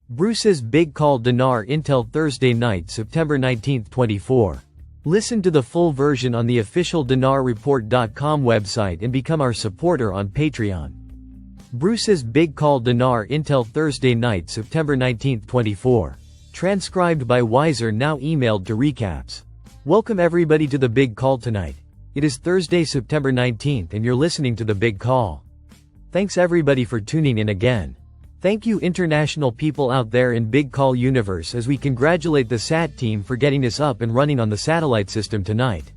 Bruce's big call Dinar Intel Thursday night September 19, 24. Listen to the full version on the official DinarReport.com website and become our supporter on Patreon. Bruce's big call Dinar Intel Thursday night September 19, 24. Transcribed by Wiser now emailed to recaps. Welcome everybody to the big call tonight. It is Thursday September 19th and you're listening to the big call. Thanks everybody for tuning in again. Thank you international people out there in Big Call universe as we congratulate the SAT team for getting us up and running on the satellite system tonight.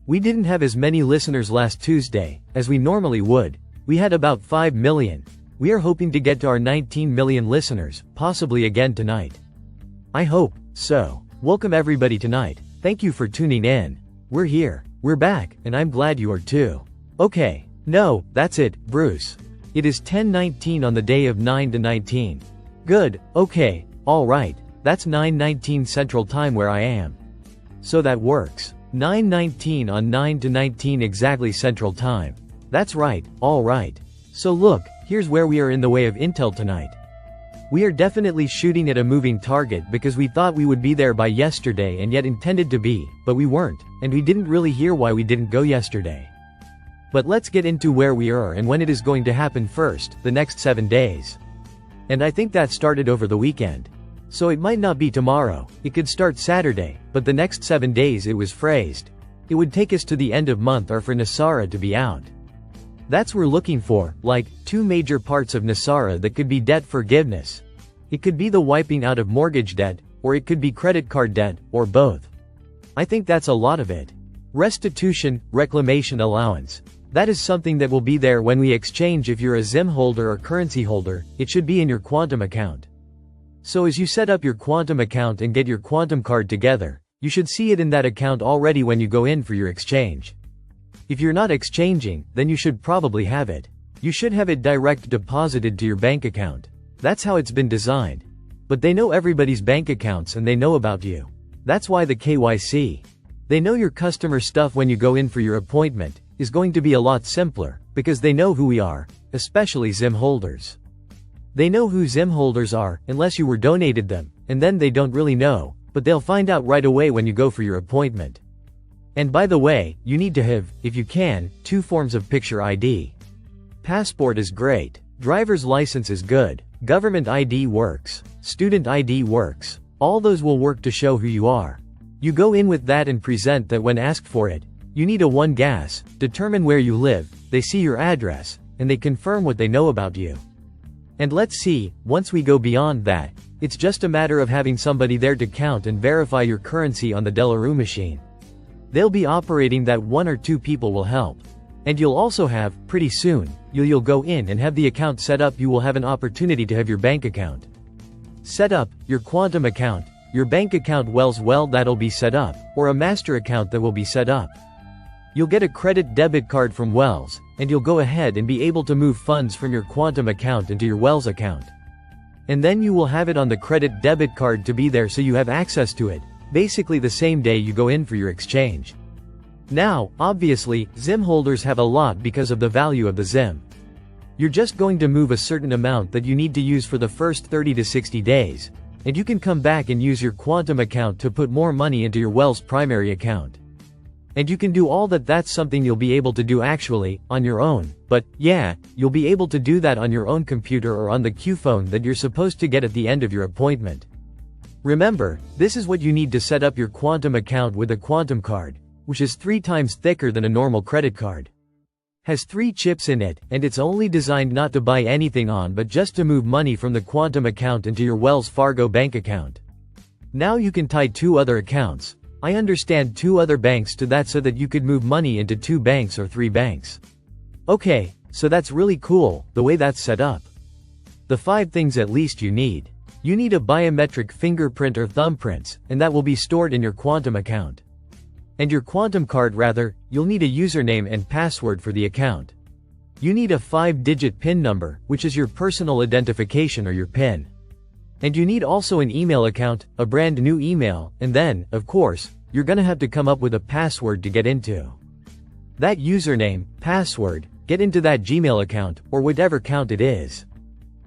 We didn't have as many listeners last Tuesday as we normally would. We had about 5 million. We are hoping to get to our 19 million listeners, possibly again tonight. I hope so. Welcome everybody tonight. Thank you for tuning in. We're here. We're back, and I'm glad you are too. Okay. No, that's it, Bruce. It is 10:19 on the day of 9/19. Good, okay, alright. That's 9:19 Central Time where I am. So that works. 9:19 on 9/19 exactly Central Time. That's right, alright. So look, here's where we are in the way of Intel tonight. We are definitely shooting at a moving target because we thought we would be there by yesterday and yet intended to be, but we weren't, and we didn't really hear why we didn't go yesterday. But let's get into where we are and when it is going to happen first, the next 7 days. And I think that started over the weekend. So it might not be tomorrow, it could start Saturday, but the next 7 days it was phrased. It would take us to the end of month or for Nasara to be out. That's we're looking for, like, two major parts of Nasara that could be debt forgiveness. It could be the wiping out of mortgage debt, or it could be credit card debt, or both. I think that's a lot of it. Restitution, reclamation allowance. That is something that will be there when we exchange. If you're a ZIM holder or currency holder, it should be in your Quantum account. So as you set up your Quantum account and get your Quantum card together, you should see it in that account already when you go in for your exchange. If you're not exchanging, then you should probably have it. You should have it direct deposited to your bank account. That's how it's been designed. But they know everybody's bank accounts and they know about you. That's why the KYC. They know your customer stuff when you go in for your appointment is going to be a lot simpler, because they know who we are, especially ZIM holders. They know who ZIM holders are, unless you were donated them, and then they don't really know, but they'll find out right away when you go for your appointment. And by the way, you need to have, if you can, 2 forms of picture ID. Passport is great. Driver's license is good. Government ID works. Student ID works. All those will work to show who you are. You go in with that and present that when asked for it. You need a 1 gas, determine where you live, they see your address, and they confirm what they know about you. And let's see, once we go beyond that, it's just a matter of having somebody there to count and verify your currency on the Delarue machine. They'll be operating that, 1 or 2 people will help. And you'll also have, pretty soon, you'll go in and have the account set up. You will have an opportunity to have your bank account set up, your Quantum account, your bank account well that'll be set up, or a master account that will be set up. You'll get a credit debit card from Wells, and you'll go ahead and be able to move funds from your Quantum account into your Wells account. And then you will have it on the credit debit card to be there so you have access to it, basically the same day you go in for your exchange. Now, obviously, ZIM holders have a lot because of the value of the ZIM. You're just going to move a certain amount that you need to use for the first 30 to 60 days, and you can come back and use your Quantum account to put more money into your Wells primary account. And you can do all that. That's something you'll be able to do actually, on your own, but, yeah, you'll be able to do that on your own computer or on the Q phone that you're supposed to get at the end of your appointment. Remember, this is what you need to set up your Quantum account with a Quantum card, which is 3 times thicker than a normal credit card. Has 3 chips in it, and it's only designed not to buy anything on but just to move money from the Quantum account into your Wells Fargo bank account. Now you can tie 2 other accounts. I understand 2 other banks to that so that you could move money into 2 banks or 3 banks. Okay, so that's really cool, the way that's set up. The 5 things at least you need. You need a biometric fingerprint or thumbprints, and that will be stored in your Quantum account. And your Quantum card rather, you'll need a username and password for the account. You need a 5-digit PIN number, which is your personal identification or your PIN. And you need also an email account, a brand new email, and then, of course, you're gonna have to come up with a password to get into that username, password, get into that Gmail account, or whatever account it is.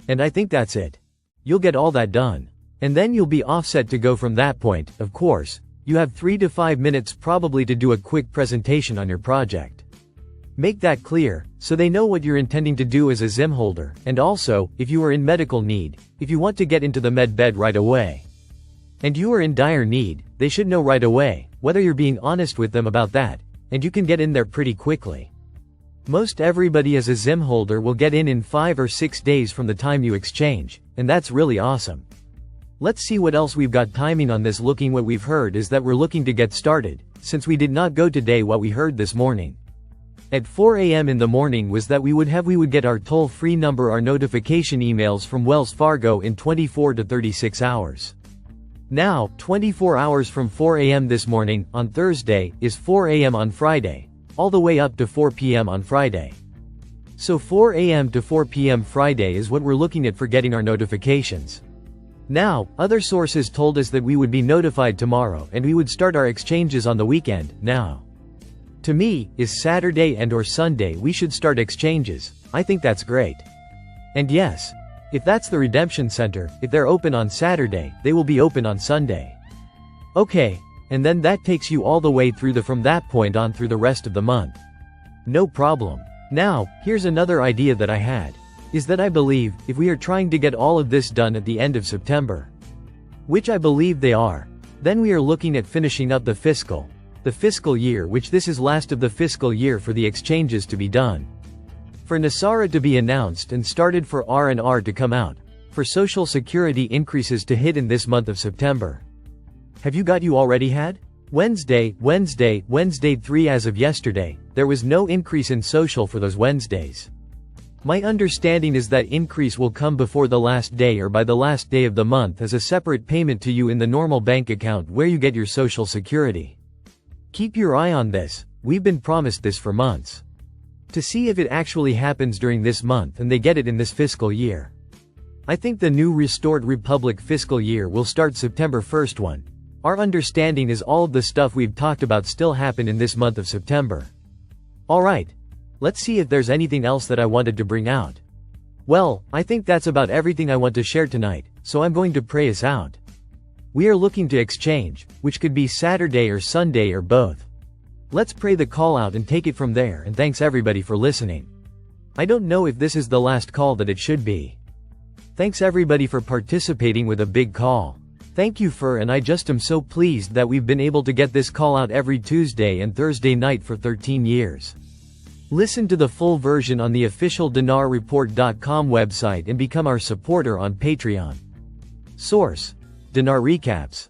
And I think that's it. you'll get all that done. And then you'll be offset to go from that point. Of course, you have 3 to 5 minutes probably to do a quick presentation on your project. Make that clear, so they know what you're intending to do as a ZIM holder, and also, if you are in medical need, if you want to get into the med bed right away, and you are in dire need, they should know right away, whether you're being honest with them about that, and you can get in there pretty quickly. Most everybody as a ZIM holder will get in 5 or 6 days from the time you exchange, and that's really awesome. Let's see what else we've got timing on this. Looking what we've heard is that we're looking to get started, since we did not go today. What we heard this morning at 4 a.m. in the morning was that we would get our toll-free number, our notification emails from Wells Fargo in 24 to 36 hours. Now, 24 hours from 4 a.m. this morning, on Thursday, is 4 a.m. on Friday, all the way up to 4 p.m. on Friday. So 4 a.m. to 4 p.m. Friday is what we're looking at for getting our notifications. Now, other sources told us that we would be notified tomorrow and we would start our exchanges on the weekend. Now, to me, is Saturday and or Sunday we should start exchanges. I think that's great. And yes, if that's the redemption center, if they're open on Saturday, they will be open on Sunday. Okay, and then that takes you all the way through from that point on through the rest of the month. No problem. Now, here's another idea that I had, is that I believe, if we are trying to get all of this done at the end of September, which I believe they are, then we are looking at finishing up the fiscal year, which this is last of the fiscal year for the exchanges to be done, for NASARA to be announced and started, for R&R to come out, for Social Security increases to hit in this month of September. Have you already had? Wednesday 3 as of yesterday, there was no increase in social for those Wednesdays. My understanding is that increase will come before the last day or by the last day of the month as a separate payment to you in the normal bank account where you get your Social Security. Keep your eye on this, we've been promised this for months. To see if it actually happens during this month and they get it in this fiscal year. I think the new Restored Republic fiscal year will start September 1st. Our understanding is all of the stuff we've talked about still happen in this month of September. Alright. Let's see if there's anything else that I wanted to bring out. Well, I think that's about everything I want to share tonight, so I'm going to pray us out. We are looking to exchange, which could be Saturday or Sunday or both. Let's pray the call out and take it from there, and thanks everybody for listening. I don't know if this is the last call that it should be. Thanks everybody for participating with a big call. Thank you and I just am so pleased that we've been able to get this call out every Tuesday and Thursday night for 13 years. Listen to the full version on the official DinarReport.com website and become our supporter on Patreon. Source: Dinar Recaps.